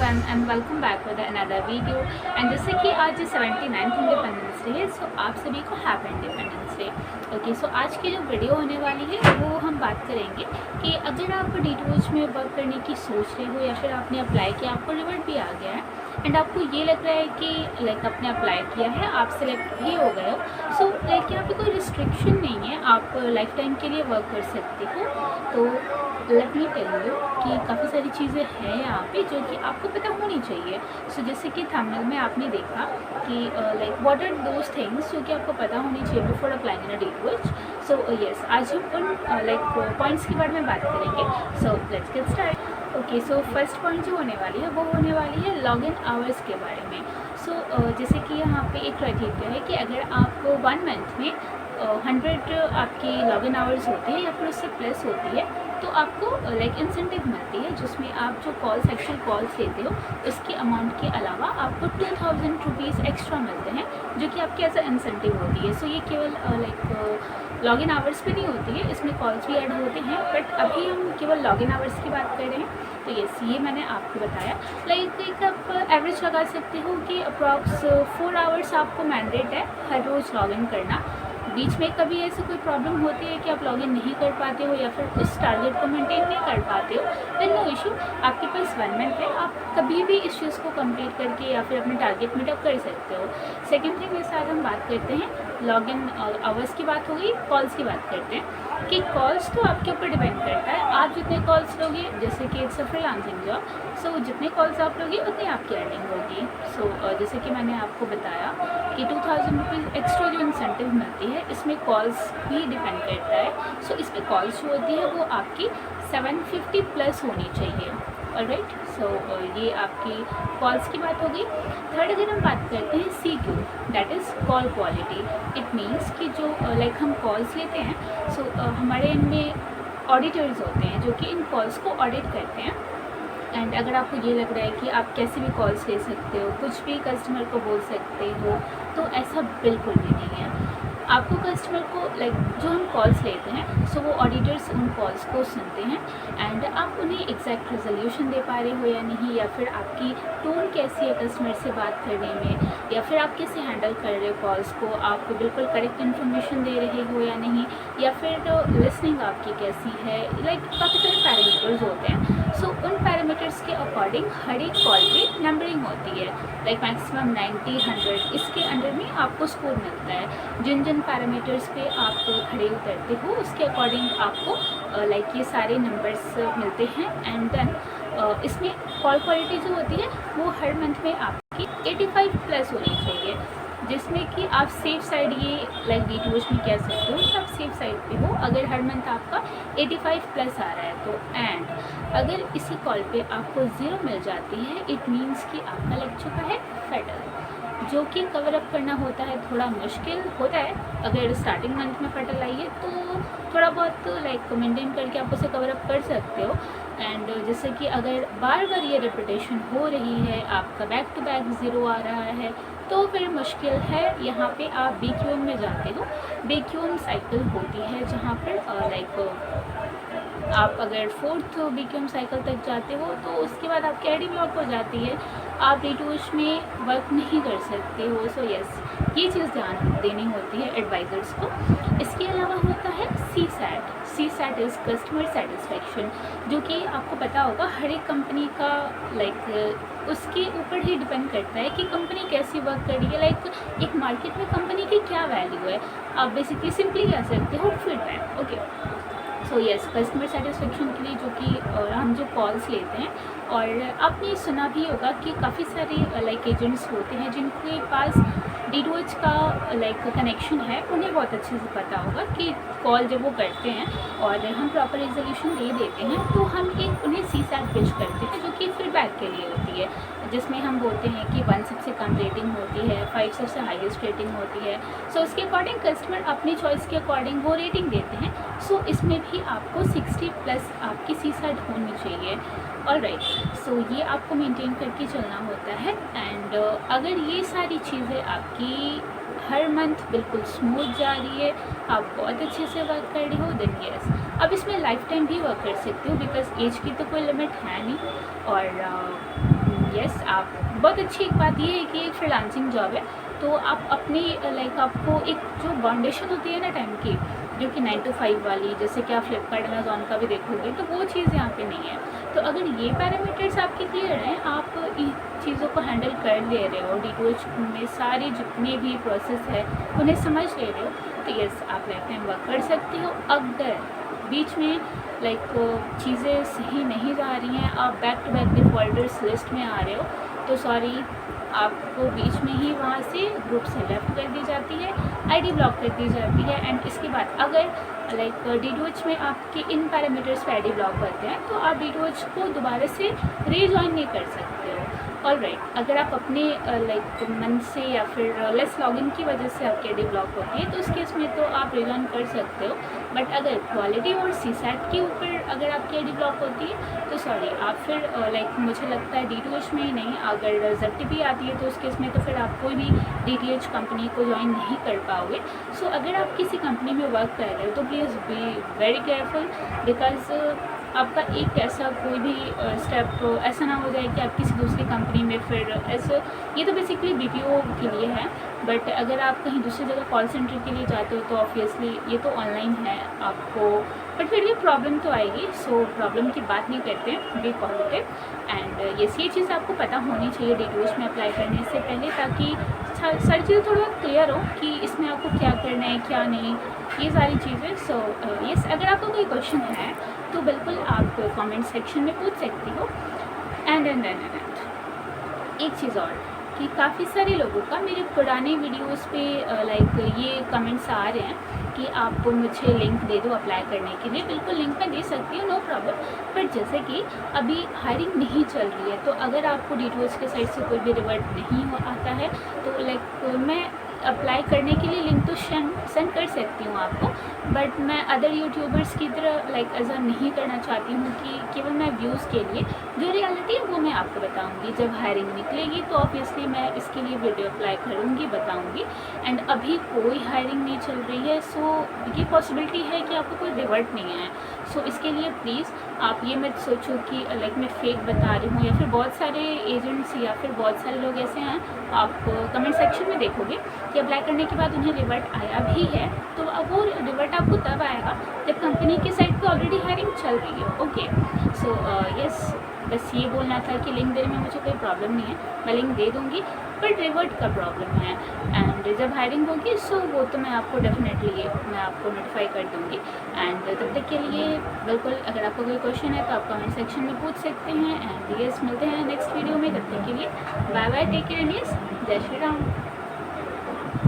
Everyone and welcome back with another video. And जैसे कि आज 79th इंडिपेंडेंस डे है, सो आप सभी को हैप्पी इंडिपेंडेंस डे। ओके, सो आज की जो वीडियो होने वाली है वो हम बात करेंगे कि अगर आप DTOH में वर्क करने की सोच रहे हो या फिर आपने अप्लाई किया, आपको रिवर्ट भी आ गया है एंड आपको ये लग रहा है कि आपने अप्लाई किया है, आप सिलेक्ट भी हो गए हो, सो यहाँ पे कोई रिस्ट्रिक्शन नहीं है, आप लाइफ टाइम के लिए वर्क कर सकते हो। तो लेट मी टेल यू कि काफ़ी सारी चीज़ें हैं यहाँ पे जो कि आपको पता होनी चाहिए। सो जैसे कि थंबनेल में आपने देखा कि व्हाट आर दोज थिंग्स जो कि आपको पता होनी चाहिए before applying in DTOH। So yes, आज हम उन पॉइंट्स के बारे में बात करेंगे। So let's get start. Okay, so first point जो होने वाली है वो होने वाली है लॉगिन आवर्स के बारे में। सो जैसे कि यहाँ पे एक क्राइटेरिया है कि अगर आप 1 मंथ में 100 आपकी लॉगिन आवर्स होती है या फिर उससे प्लस होती है तो आपको इंसेंटिव मिलती है, जिसमें आप जो कॉल्स एक्चुअल कॉल्स लेते हो उसके अमाउंट के अलावा आपको 2000 रुपीज़ एक्स्ट्रा मिलते हैं जो कि आपकी एज अ इंसेंटिव होती है। सो ये केवल लॉगिन आवर्स पे नहीं होती है, इसमें कॉल्स भी ऐड होते हैं, बट अभी हम केवल लॉगिन आवर्स की बात कर रहे हैं। तो यस, ये मैंने आपको बताया। एक आप एवरेज लगा सकते हो कि अप्रॉक्स 4 आवर्स आपको मैंडेट है हर रोज़ लॉगिन करना। बीच में कभी ऐसी कोई प्रॉब्लम होती है कि आप लॉगिन नहीं कर पाते हो या फिर उस टारगेट को मेंटेन नहीं कर पाते हो, देन नो इशू, आपके पास 1 मंथ है, आप कभी भी इस चीज़ को कंप्लीट करके या फिर अपने टारगेट मीटअप कर सकते हो। सेकेंड थिंग के साथ हम बात करते हैं लॉगिन आवर्स की बात हो गई, कॉल्स की बात करते हैं कि कॉल्स तो आपके ऊपर डिपेंड करता है, आप जितने कॉल्स लोगे, जैसे कि इट्स अ फ्रीलांसिंग जॉब, सो जितने कॉल्स आप लोगे उतनी आपकी अर्निंग होगी। सो जैसे कि मैंने आपको बताया कि 2000 रुपीज़ एक्स्ट्रा जो इंसेंटिव मिलती है इसमें कॉल्स भी डिपेंड करता है। सो इसमें कॉल्स जो होती है वो आपकी 750 प्लस होनी चाहिए। ऑलराइट, सो ये आपकी कॉल्स की बात हो गई। थर्ड, अगर हम बात करते हैं CQ, that is call quality. It means कि जो हम कॉल्स लेते हैं, सो हमारे इनमें ऑडिटर्स होते हैं जो कि इन कॉल्स को ऑडिट करते हैं। एंड अगर आपको ये लग रहा है कि आप कैसे भी कॉल्स ले सकते हो, कुछ भी कस्टमर को बोल सकते हो, तो ऐसा बिल्कुल भी नहीं है। आपको कस्टमर को जो हम कॉल्स लेते हैं, सो वो ऑडिटर्स उन कॉल्स को सुनते हैं एंड आप उन्हें एग्जैक्ट रेजोल्यूशन दे पा रहे हो या नहीं, या फिर आपकी टोन कैसी है कस्टमर से बात करने में, या फिर आप कैसे हैंडल कर रहे हो कॉल्स को, आप बिल्कुल करेक्ट इन्फॉर्मेशन दे रहे हो या नहीं, या फिर लिसनिंग आपकी कैसी है। काफ़ी सारे पैरामीटर्स होते हैं। सो उन पैरामीटर्स के अकॉर्डिंग हर एक कॉल पे नंबरिंग होती है, मैक्सिमम 90, 100, इसके अंडर में आपको स्कोर मिलता है। जिन जिन पैरामीटर्स पे आप खड़े उतरते हो उसके अकॉर्डिंग आपको ये सारे नंबर्स मिलते हैं। एंड देन इसमें कॉल क्वालिटी जो होती है वो हर मंथ में आपकी 85 प्लस होनी चाहिए, जिसमें कि आप सेफ साइड, ये DTOH में कह सकते हो कि आप सेफ साइड पे हो अगर हर मंथ आपका 85 प्लस आ रहा है तो। एंड अगर इसी कॉल पे आपको 0 मिल जाती है, इट मीन्स कि आपका लग चुका है फेडल, जो कि कवर अप करना होता है, थोड़ा मुश्किल होता है। अगर स्टार्टिंग मंथ में फटल आई है तो थोड़ा बहुत मेंटेन करके आप उसे कवर अप कर सकते हो। एंड जैसे कि अगर बार बार ये रिपीटेशन हो रही है, आपका बैक टू बैक 0 आ रहा है, तो फिर मुश्किल है। यहाँ पे आप BQM में जाते हो, BQM साइकिल होती है जहाँ पर आप अगर 4th BQM साइकिल तक जाते हो तो उसके बाद आपकी ID ब्लॉक हो जाती है, आप DTOH में वर्क नहीं कर सकते हो। सो यस, ये चीज़ ध्यान देनी होती है एडवाइज़र्स को। इसके अलावा होता है CSAT इज़ कस्टमर सेटिस्फेक्शन, जो कि आपको पता होगा हर एक कंपनी का उसके ऊपर ही डिपेंड करता है कि कंपनी कैसी वर्क कर रही है। एक मार्केट में कंपनी की क्या वैल्यू है, आप बेसिकली सिंपली कह सकते हो feedback. Okay, so yes, customer satisfaction के लिए जो कि हम जो कॉल्स लेते हैं, और आपने सुना भी होगा कि काफ़ी सारे एजेंट्स होते हैं जिनके पास DTOH का कनेक्शन है, उन्हें बहुत अच्छे से पता होगा कि कॉल जब वो करते हैं और हम प्रॉपर रेजोल्यूशन दे देते हैं तो हम उन्हें CSAT पिच करते हैं, जो कि फीडबैक के लिए होती है, जिसमें हम बोलते हैं कि 1 सबसे कम रेटिंग होती है, 5 सबसे हाईएस्ट रेटिंग होती है। सो उसके अकॉर्डिंग कस्टमर अपनी चॉइस के अकॉर्डिंग वो रेटिंग देते हैं। सो इसमें भी आपको 60 प्लस आपकी CSAT होनी चाहिए। ऑलराइट, सो ये आपको मेंटेन करके चलना होता है। एंड अगर ये सारी चीज़ें आपकी हर मंथ बिल्कुल स्मूथ जा रही है, आप बहुत अच्छे से वर्क कर रहे हो, देन यस, अब इसमें लाइफ टाइम भी वर्क कर सकते हो, बिकॉज एज की तो कोई लिमिट है नहीं। और यस आप बहुत अच्छी एक बात ये है कि एक फ्रीलांसिंग जॉब है, तो आप अपनी लाइक आपको एक जो बाउंडेशन होती है ना टाइम की, जो कि 9 to 5 वाली, जैसे कि आप फ्लिपकार्ट अमेज़ॉन का भी देखोगे, तो वो चीज़ यहाँ पे नहीं है। तो अगर ये पैरामीटर्स आपके क्लियर हैं, आप इन चीज़ों को हैंडल कर ले रहे हो, डीटोच में सारे जितने भी प्रोसेस है उन्हें समझ ले रहे हो, तो यस आप लाइफ टाइम वर्क कर सकते हो। अगर बीच में लाइक चीज़ें सही नहीं जा रही हैं, आप back to back defaulters list में आ रहे हो, तो सॉरी आपको बीच में ही वहाँ से ग्रुप से लेफ्ट कर दी जाती है, आईडी ब्लॉक कर दी जाती है। एंड इसके बाद अगर लाइक डीडोच में आपके इन पैरामीटर्स पे आईडी ब्लॉक करते हैं, तो आप डीडोच को दोबारा से रीजॉइन नहीं कर सकते हो। ऑलराइट, अगर आप अपने लाइक मन से या फिर लेस लॉगिन की वजह से आपकी आईडी ब्लॉक होती है, तो उस केस में तो आप रिजॉइन कर सकते हो। बट अगर क्वालिटी और सीसैट के ऊपर अगर आपकी आईडी ब्लॉक होती है, तो सॉरी आप फिर लाइक मुझे लगता है डीटीएच में ही नहीं, अगर ज़ेडटीपी आती है तो उस केस में तो फिर आप कोई भी डीटीएच कंपनी को ज्वाइन नहीं कर पाओगे। सो अगर आप किसी कंपनी में वर्क कर रहे हो, तो please be very careful, because आपका एक ऐसा कोई भी स्टेप ऐसा ना हो जाए कि आप किसी दूसरी कंपनी में फिर ऐसे, ये तो बेसिकली बीपीओ के लिए है। बट अगर आप कहीं दूसरी जगह कॉल सेंटर के लिए जाते हो, तो ऑब्वियसली ये तो ऑनलाइन है आपको, बट फिर भी प्रॉब्लम तो आएगी। सो प्रॉब्लम की बात नहीं करते हैं, बी पॉजिटिव। एंड ये चीज़ आपको पता होनी चाहिए डीटीएच में अप्लाई करने से पहले, ताकि सारी चीज़ें थोड़ा क्लियर हो कि इसमें आपको क्या करना है क्या नहीं, ये सारी चीज़ें। सो यस, अगर आपको कोई क्वेश्चन है तो बिल्कुल आप कमेंट सेक्शन में पूछ सकती हो। एंड एक चीज़ और कि काफ़ी सारे लोगों का मेरे पुराने वीडियोस पे लाइक ये कमेंट्स आ रहे हैं कि आप मुझे लिंक दे दो अप्लाई करने के लिए। बिल्कुल लिंक मैं दे सकती हूँ, नो प्रॉब्लम। बट जैसे कि अभी हायरिंग नहीं चल रही है, तो अगर आपको डीटीएच के साइड से कोई भी रिवर्ट नहीं आता है, तो लाइक मैं अप्लाई करने के लिए लिंक तो सेंड कर सकती हूँ आपको, बट मैं अदर यूट्यूबर्स की तरह लाइक ऐसा नहीं करना चाहती हूँ कि केवल मैं व्यूज़ के लिए, जो रियलिटी है वो मैं आपको बताऊँगी। जब हायरिंग निकलेगी तो ऑब्वियसली मैं इसके लिए वीडियो अप्लाई करूँगी, बताऊँगी। एंड अभी कोई हायरिंग नहीं चल रही है, सो ये पॉसिबिलिटी है कि आपको कोई रिवर्ट नहीं है। सो इसके लिए प्लीज़ आप ये मत सोचो कि लाइक मैं फेक बता रही हूँ, या फिर बहुत सारे एजेंट्स या फिर बहुत सारे लोग ऐसे हैं, आप कमेंट सेक्शन में देखोगे कि अप्लाई करने के बाद उन्हें रिवर्ट आया भी है, तो अब वो रिवर्ट आपको तब आएगा जब कंपनी की साइड पे ऑलरेडी हायरिंग चल रही है। ओके, सो यस, बस ये बोलना था कि लिंक देने में मुझे कोई प्रॉब्लम नहीं है, मैं लिंक दे दूँगी, बट रिवर्ट का प्रॉब्लम है। एंड जब हायरिंग होगी सो वो तो मैं आपको डेफिनेटली मैं आपको नोटिफाई कर दूँगी। एंड तब तक के लिए बिल्कुल, अगर आपको कोई क्वेश्चन है तो आप कमेंट सेक्शन में पूछ सकते हैं। एंड यस, मिलते हैं नेक्स्ट वीडियो में, तब तक के लिए bye bye, take care, yes, जय श्री राम।